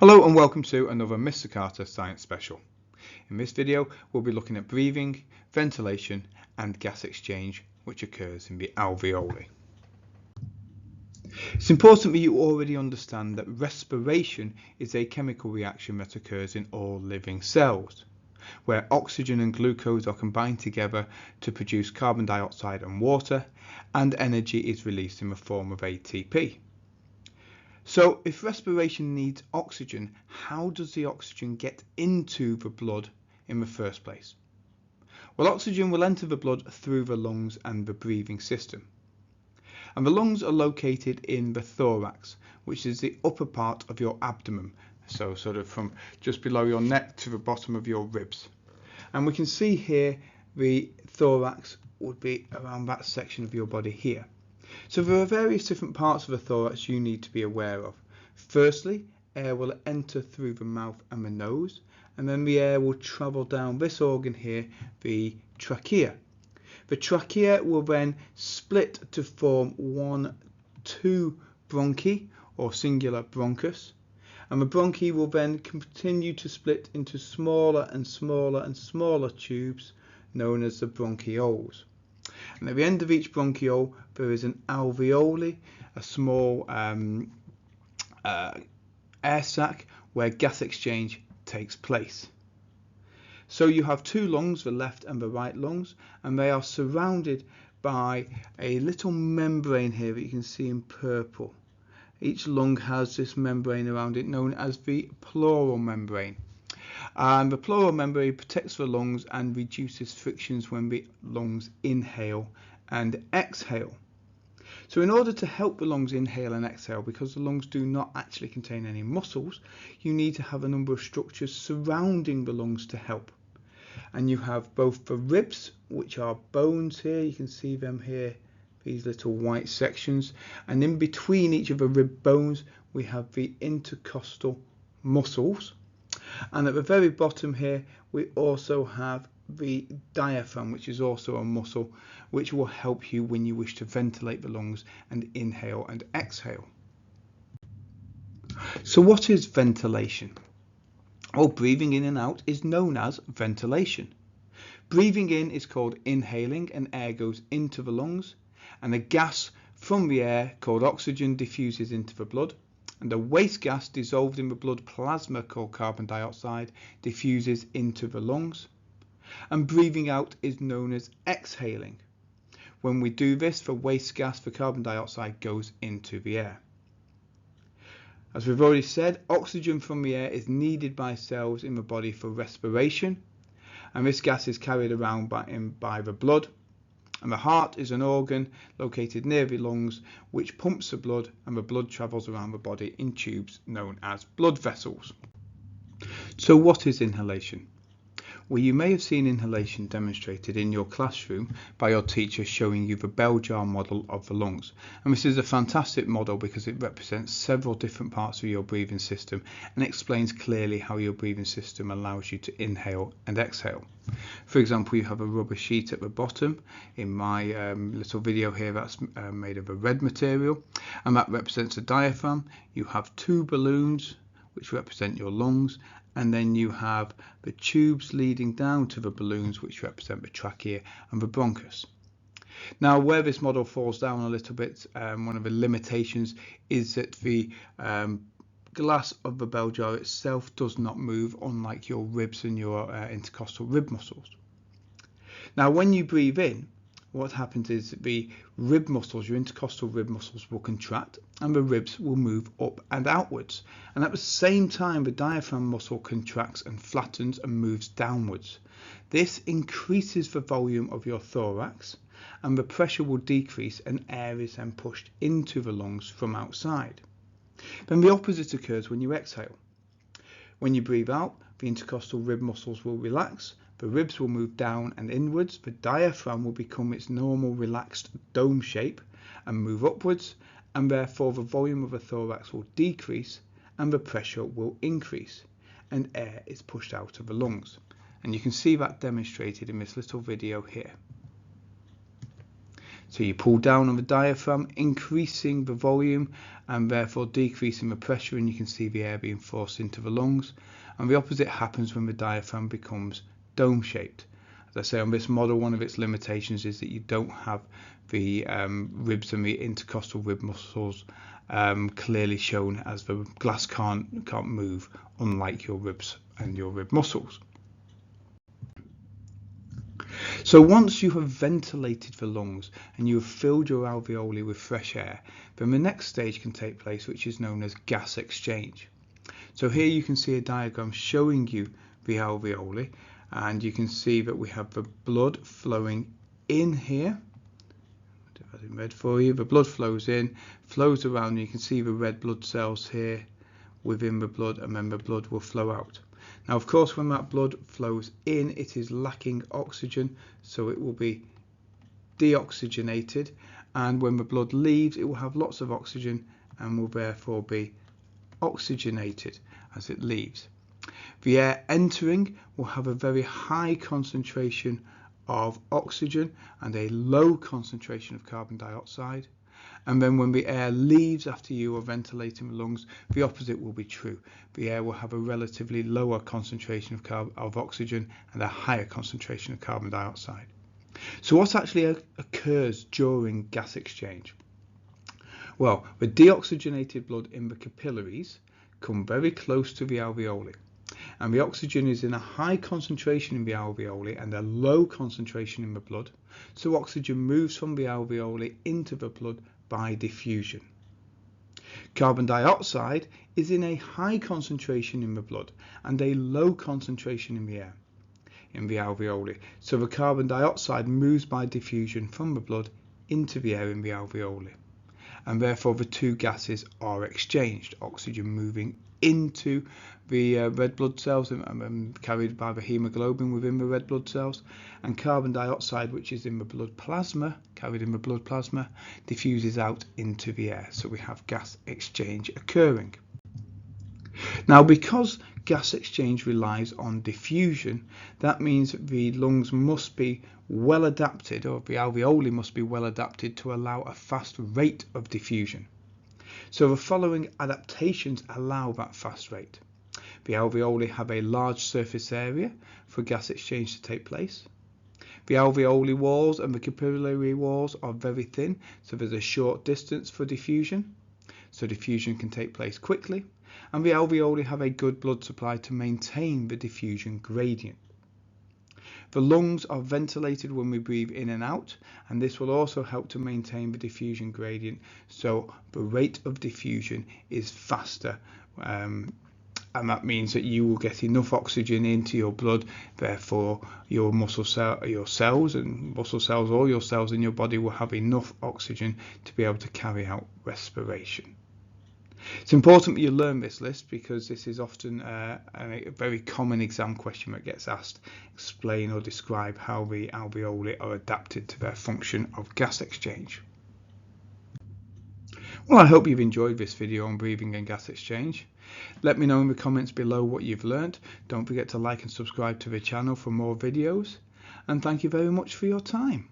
Hello and welcome to another Mr. Carter Science Special. In this video we'll be looking at breathing, ventilation and gas exchange which occurs in the alveoli. It's important that you already understand that respiration is a chemical reaction that occurs in all living cells, where oxygen and glucose are combined together to produce carbon dioxide and water, and energy is released in the form of ATP. So if respiration needs oxygen, how does the oxygen get into the blood in the first place? Well, oxygen will enter the blood through the lungs and the breathing system. And the lungs are located in the thorax, which is the upper part of your abdomen, so sort of from just below your neck to the bottom of your ribs. And we can see here the thorax would be around that section of your body here. So there are various different parts of the thorax you need to be aware of. Firstly, air will enter through the mouth and the nose, and then the air will travel down this organ here, the trachea. The trachea will then split to form two bronchi, or singular bronchus, and the bronchi will then continue to split into smaller and smaller and smaller tubes known as the bronchioles. And at the end of each bronchiole there is an alveoli, a small air sac where gas exchange takes place. So you have two lungs, the left and the right lungs, and they are surrounded by a little membrane here that you can see in purple. Each lung has this membrane around it known as the pleural membrane. And the pleural membrane protects the lungs and reduces frictions when the lungs inhale and exhale. So in order to help the lungs inhale and exhale, because the lungs do not actually contain any muscles, you need to have a number of structures surrounding the lungs to help. And you have both the ribs, which are bones here, you can see them here, these little white sections, and in between each of the rib bones we have the intercostal muscles. And at the very bottom here we also have the diaphragm, which is also a muscle which will help you when you wish to ventilate the lungs and inhale and exhale. So what is ventilation? Well, breathing in and out is known as ventilation. Breathing in is called inhaling, and air goes into the lungs, and the gas from the air called oxygen diffuses into the blood, and the waste gas dissolved in the blood plasma called carbon dioxide diffuses into the lungs. And breathing out is known as exhaling. When we do this, the waste gas for carbon dioxide goes into the air. As we've already said, oxygen from the air is needed by cells in the body for respiration, and this gas is carried around by the blood. And the heart is an organ located near the lungs which pumps the blood, and the blood travels around the body in tubes known as blood vessels. So what is inhalation? Well, you may have seen inhalation demonstrated in your classroom by your teacher showing you the bell jar model of the lungs. And this is a fantastic model because it represents several different parts of your breathing system and explains clearly how your breathing system allows you to inhale and exhale. For example, you have a rubber sheet at the bottom. In my little video here, that's made of a red material, and that represents a diaphragm. You have two balloons which represent your lungs, and then you have the tubes leading down to the balloons which represent the trachea and the bronchus. Now, where this model falls down a little bit, one of the limitations is that the glass of the bell jar itself does not move, unlike your ribs and your intercostal rib muscles. Now, when you breathe in, what happens is that the rib muscles, your intercostal rib muscles, will contract and the ribs will move up and outwards. And at the same time, the diaphragm muscle contracts and flattens and moves downwards. This increases the volume of your thorax, and the pressure will decrease and air is then pushed into the lungs from outside. Then the opposite occurs when you exhale. When you breathe out, the intercostal rib muscles will relax, the ribs will move down and inwards, the diaphragm will become its normal relaxed dome shape and move upwards, and therefore the volume of the thorax will decrease and the pressure will increase, and air is pushed out of the lungs. And you can see that demonstrated in this little video here. So you pull down on the diaphragm, increasing the volume and therefore decreasing the pressure, and you can see the air being forced into the lungs. And the opposite happens when the diaphragm becomes dome shaped. As I say, on this model, one of its limitations is that you don't have the ribs and the intercostal rib muscles clearly shown, as the glass can't move, unlike your ribs and your rib muscles. So once you have ventilated the lungs and you have filled your alveoli with fresh air, then the next stage can take place, which is known as gas exchange. So here you can see a diagram showing you the alveoli, and you can see that we have the blood flowing in here. I'll do that in red for you. The blood flows in, flows around, and you can see the red blood cells here within the blood, and then the blood will flow out. Now, of course, when that blood flows in, it is lacking oxygen, so it will be deoxygenated, and when the blood leaves, it will have lots of oxygen and will therefore be oxygenated as it leaves. The air entering will have a very high concentration of oxygen and a low concentration of carbon dioxide. And then when the air leaves after you are ventilating the lungs, the opposite will be true. The air will have a relatively lower concentration of oxygen and a higher concentration of carbon dioxide. So what actually occurs during gas exchange? Well, the deoxygenated blood in the capillaries come very close to the alveoli, and the oxygen is in a high concentration in the alveoli and a low concentration in the blood, so oxygen moves from the alveoli into the blood by diffusion. Carbon dioxide is in a high concentration in the blood and a low concentration in the air in the alveoli, so the carbon dioxide moves by diffusion from the blood into the air in the alveoli, and therefore the two gases are exchanged, oxygen moving into the red blood cells and carried by the hemoglobin within the red blood cells, and carbon dioxide, which is in the blood plasma, carried in the blood plasma, diffuses out into the air. So we have gas exchange occurring. Now, because gas exchange relies on diffusion, that means the lungs must be well adapted, or the alveoli must be well adapted to allow a fast rate of diffusion. So the following adaptations allow that fast rate. The alveoli have a large surface area for gas exchange to take place. The alveoli walls and the capillary walls are very thin, so there's a short distance for diffusion, so diffusion can take place quickly, and the alveoli have a good blood supply to maintain the diffusion gradient. The lungs are ventilated when we breathe in and out, and this will also help to maintain the diffusion gradient, so the rate of diffusion is faster, and that means that you will get enough oxygen into your blood, therefore your cells and muscle cells, all your cells in your body will have enough oxygen to be able to carry out respiration. It's important that you learn this list, because this is often a very common exam question that gets asked. Explain or describe how the alveoli are adapted to their function of gas exchange. Well, I hope you've enjoyed this video on breathing and gas exchange. Let me know in the comments below what you've learned. Don't forget to like and subscribe to the channel for more videos. And thank you very much for your time.